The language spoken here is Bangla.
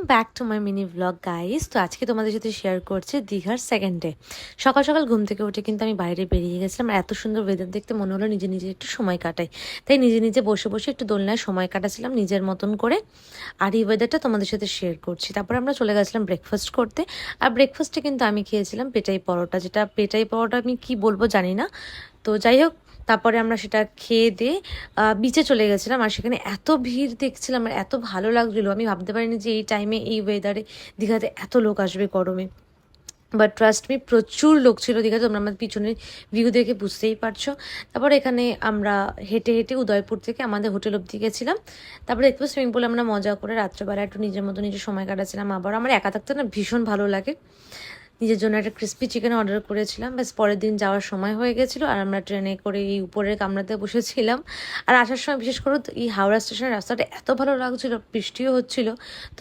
Back to my mini blog guys. তো আজকে তোমাদের সাথে শেয়ার করছি দীঘার সেকেন্ড ডে। সকাল সকাল ঘুম থেকে উঠে কিন্তু আমি বাইরে বেরিয়ে গেছিলাম। আর এত সুন্দর ওয়েদার দেখতে মনে হলো নিজে নিজে একটু সময় কাটাই, তাই নিজে নিজে বসে বসে একটু দোলনায় সময় কাটাচ্ছিলাম নিজের মতন করে। আর এই ওয়েদারটা তোমাদের সাথে শেয়ার করছি। তারপর আমরা চলে গেছিলাম ব্রেকফাস্ট করতে। আর ব্রেকফাস্টে কিন্তু আমি খেয়েছিলাম পেটাই পরোটা, যেটা পেটাই পরোটা আমি কি বলবো জানি না। তো যাই হোক, তারপরে আমরা সেটা খেয়ে দিয়ে বিচে চলে গেছিলাম। আর সেখানে এত ভিড় দেখছিলাম আর এত ভালো লাগছিলো, আমি ভাবতে পারিনি যে এই টাইমে এই ওয়েদারে দীঘাতে এত লোক আসবে গরমে। বাট ট্রাস্ট মি, প্রচুর লোক ছিল দীঘাতে, তোমরা আমাদের পিছনের ভিউ দেখে বুঝতেই পারছো। তারপর এখানে আমরা হেঁটে হেঁটে উদয়পুর থেকে আমাদের হোটেল অব্দি গেছিলাম। তারপরে একটু সুইমিং পুলে আমরা মজা করে রাত্রেবেলা একটু নিজের মতো নিজের সময় কাটাচ্ছিলাম। আবার আমার একা থাকতে না ভীষণ ভালো লাগে। নিজের জন্য একটা ক্রিস্পি চিকেন অর্ডার করেছিলাম, ব্যাস পরের দিন যাওয়ার সময় হয়ে গেছিলো। আর আমরা ট্রেনে করে এই উপরের কামরাতে বসেছিলাম। আর আসার সময় বিশেষ করে এই হাওড়া স্টেশনের রাস্তাটা এত ভালো লাগছিলো, বৃষ্টিও হচ্ছিলো। তো